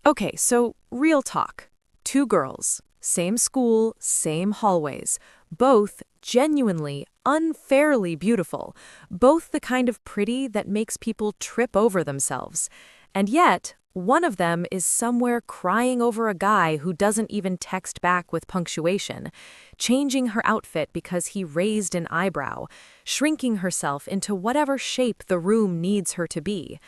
Okay, so real talk. Two girls, same school, same hallways, both genuinely, unfairly beautiful, both the kind of pretty that makes people trip over themselves. And yet, one of them is somewhere crying over a guy who doesn't even text back with punctuation, changing her outfit because he raised an eyebrow, shrinking herself into whatever shape the room needs her to be.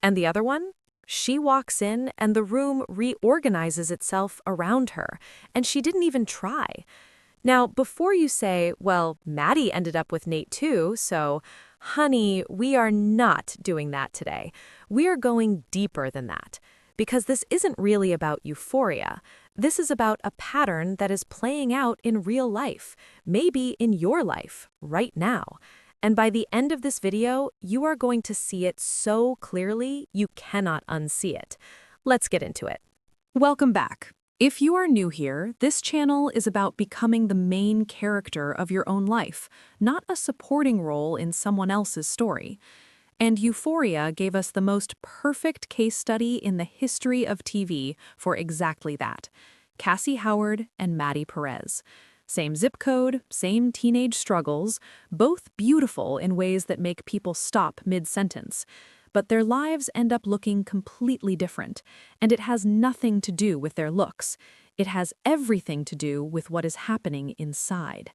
And the other one? She walks in and the room reorganizes itself around her, and she didn't even try. Now, before you say, well, Maddie ended up with Nate too, so, honey, we are not doing that today. We are going deeper than that. Because this isn't really about euphoria. This is about a pattern that is playing out in real life, maybe in your life, right now. And by the end of this video, you are going to see it so clearly you cannot unsee it. Let's get into it. Welcome back. If you are new here, this channel is about becoming the main character of your own life, not a supporting role in someone else's story. And Euphoria gave us the most perfect case study in the history of TV for exactly that. Cassie Howard and Maddy Perez. Same zip code, same teenage struggles, both beautiful in ways that make people stop mid-sentence. But their lives end up looking completely different, and it has nothing to do with their looks. It has everything to do with what is happening inside.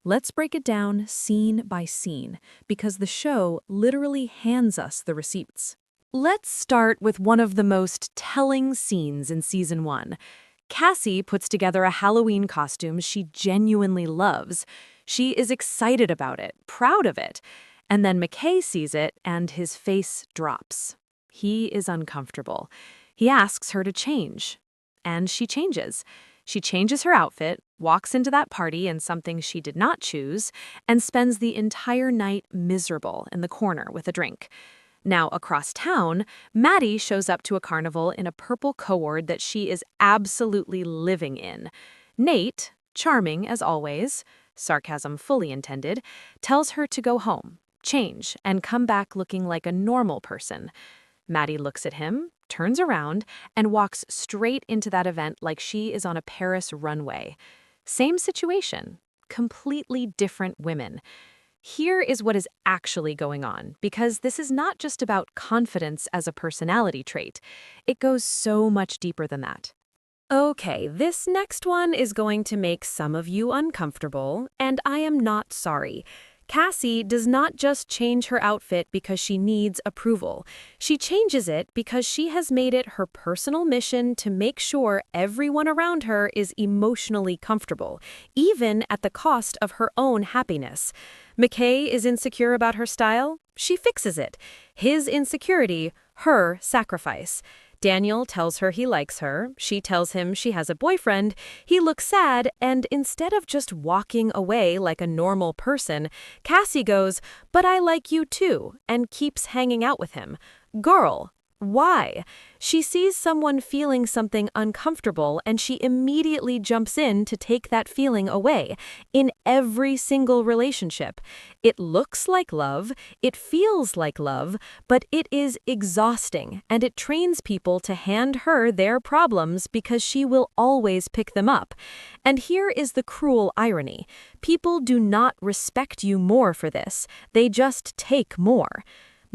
Let's break it down scene by scene, because the show literally hands us the receipts. Let's start with one of the most telling scenes in season 1. Cassie puts together a Halloween costume she genuinely loves. She is excited about it, proud of it. And then McKay sees it and his face drops. He is uncomfortable. He asks her to change. And she changes. She changes her outfit, walks into that party in something she did not choose, and spends the entire night miserable in the corner with a drink. Now, across town, Maddie shows up to a carnival in a purple cord that she is absolutely living in. Nate, charming as always, sarcasm fully intended, tells her to go home, change, and come back looking like a normal person. Maddie looks at him, turns around, and walks straight into that event like she is on a Paris runway. Same situation, completely different women. Here is what is actually going on, because this is not just about confidence as a personality trait. It goes so much deeper than that. Okay, this next one is going to make some of you uncomfortable, and I am not sorry. Cassie does not just change her outfit because she needs approval. She changes it because she has made it her personal mission to make sure everyone around her is emotionally comfortable, even at the cost of her own happiness. McKay is insecure about her style. She fixes it. His insecurity, her sacrifice. Daniel tells her he likes her. She tells him she has a boyfriend. He looks sad, and instead of just walking away like a normal person, Cassie goes, "But I like you too," and keeps hanging out with him. Girl, why? She sees someone feeling something uncomfortable and she immediately jumps in to take that feeling away. In every single relationship. It looks like love, it feels like love, but it is exhausting, and it trains people to hand her their problems because she will always pick them up. And here is the cruel irony. People do not respect you more for this, they just take more.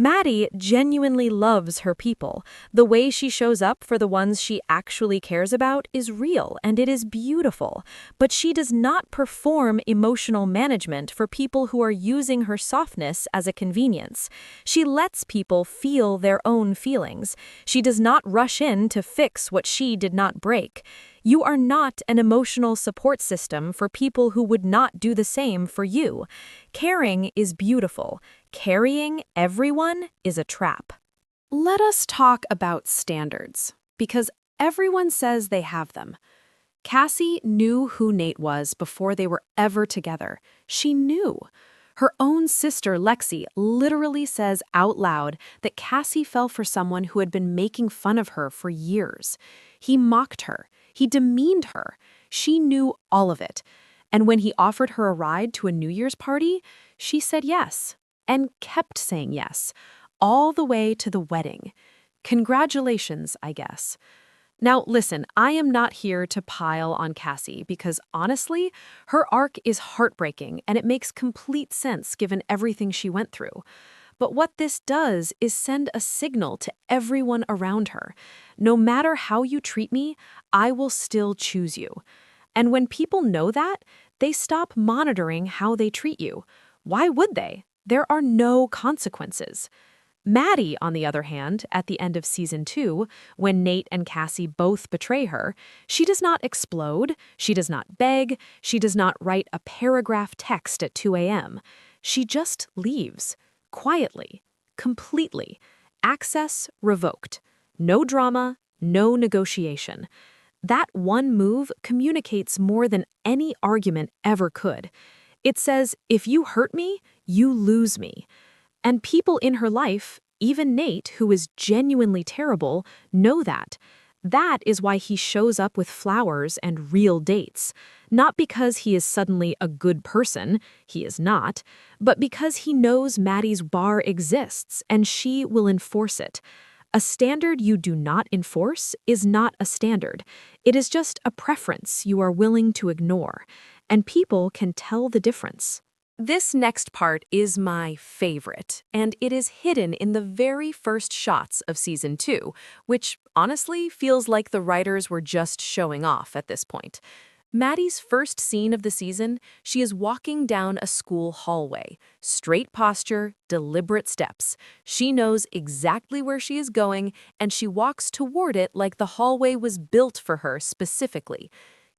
Maddie genuinely loves her people. The way she shows up for the ones she actually cares about is real and it is beautiful. But she does not perform emotional management for people who are using her softness as a convenience. She lets people feel their own feelings. She does not rush in to fix what she did not break. You are not an emotional support system for people who would not do the same for you. Caring is beautiful. Carrying everyone is a trap. Let us talk about standards, because everyone says they have them. Cassie knew who Nate was before they were ever together. She knew. Her own sister, Lexi, literally says out loud that Cassie fell for someone who had been making fun of her for years. He mocked her. He demeaned her. She knew all of it. And when he offered her a ride to a New Year's party, she said yes, and kept saying yes, all the way to the wedding. Congratulations, I guess. Now, listen, I am not here to pile on Cassie because honestly, her arc is heartbreaking and it makes complete sense given everything she went through. But what this does is send a signal to everyone around her. No matter how you treat me, I will still choose you. And when people know that, they stop monitoring how they treat you. Why would they? There are no consequences. Maddie, on the other hand, at the end of season 2, when Nate and Cassie both betray her, she does not explode, she does not beg, she does not write a paragraph text at 2 a.m. She just leaves, quietly, completely. Access revoked. No drama, no negotiation. That one move communicates more than any argument ever could. It says, if you hurt me, you lose me. And people in her life, even Nate, who is genuinely terrible, know that. That is why he shows up with flowers and real dates. Not because he is suddenly a good person, he is not, but because he knows Maddie's bar exists and she will enforce it. A standard you do not enforce is not a standard. It is just a preference you are willing to ignore. And people can tell the difference. This next part is my favorite, and it is hidden in the very first shots of season 2, which honestly feels like the writers were just showing off at this point. Maddie's first scene of the season, she is walking down a school hallway. Straight posture, deliberate steps. She knows exactly where she is going, and she walks toward it like the hallway was built for her specifically.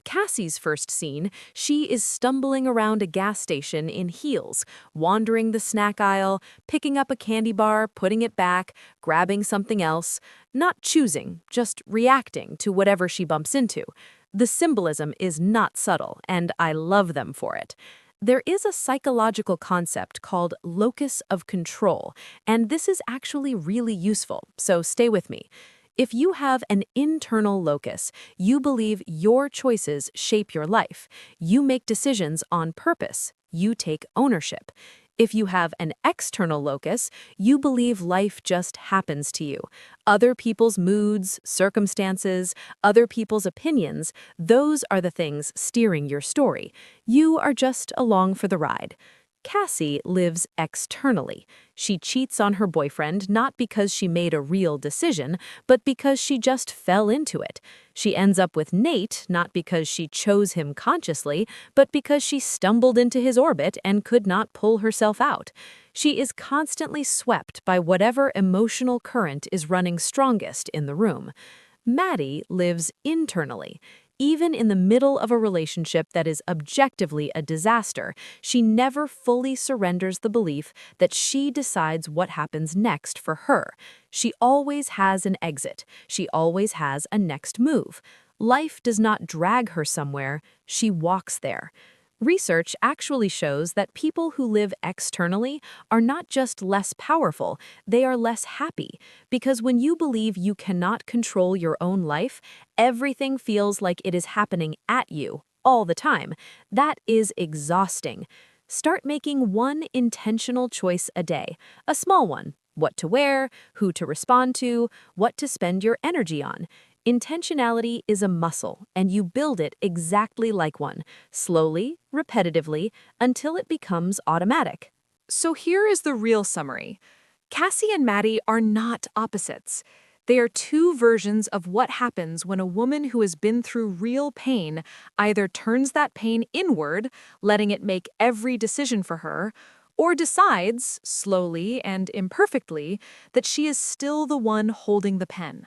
Cassie's first scene, she is stumbling around a gas station in heels, wandering the snack aisle, picking up a candy bar, putting it back, grabbing something else, not choosing, just reacting to whatever she bumps into. The symbolism is not subtle, and I love them for it. There is a psychological concept called locus of control, and this is actually really useful, so stay with me. If you have an internal locus, you believe your choices shape your life. You make decisions on purpose. You take ownership. If you have an external locus, you believe life just happens to you. Other people's moods, circumstances, other people's opinions, those are the things steering your story. You are just along for the ride. Cassie lives externally. She cheats on her boyfriend not because she made a real decision, but because she just fell into it. She ends up with Nate not because she chose him consciously, but because she stumbled into his orbit and could not pull herself out. She is constantly swept by whatever emotional current is running strongest in the room. Maddie lives internally. Even in the middle of a relationship that is objectively a disaster, she never fully surrenders the belief that she decides what happens next for her. She always has an exit. She always has a next move. Life does not drag her somewhere, she walks there. Research actually shows that people who live externally are not just less powerful, they are less happy. Because when you believe you cannot control your own life, everything feels like it is happening at you all the time. That is exhausting. Start making one intentional choice a day, a small one. What to wear, who to respond to, what to spend your energy on. Intentionality is a muscle, and you build it exactly like one, slowly, repetitively, until it becomes automatic. So here is the real summary. Cassie and Maddie are not opposites. They are two versions of what happens when a woman who has been through real pain either turns that pain inward, letting it make every decision for her, or decides, slowly and imperfectly, that she is still the one holding the pen.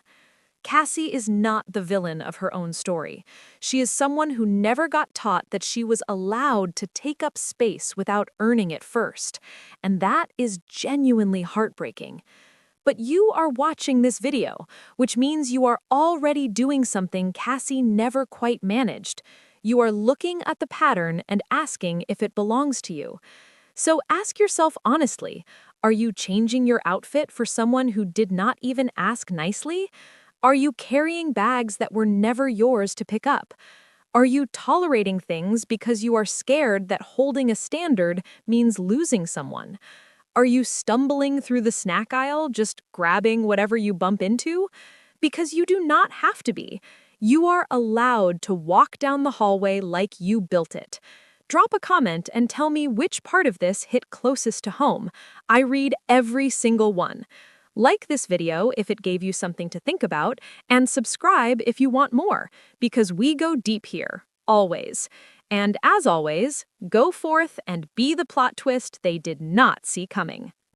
Cassie is not the villain of her own story. She is someone who never got taught that she was allowed to take up space without earning it first. And that is genuinely heartbreaking. But you are watching this video, which means you are already doing something Cassie never quite managed. You are looking at the pattern and asking if it belongs to you. So ask yourself honestly, are you changing your outfit for someone who did not even ask nicely? Are you carrying bags that were never yours to pick up? Are you tolerating things because you are scared that holding a standard means losing someone? Are you stumbling through the snack aisle, just grabbing whatever you bump into? Because you do not have to be. You are allowed to walk down the hallway like you built it. Drop a comment and tell me which part of this hit closest to home. I read every single one. Like this video if it gave you something to think about, and subscribe if you want more, because we go deep here, always. And as always, go forth and be the plot twist they did not see coming.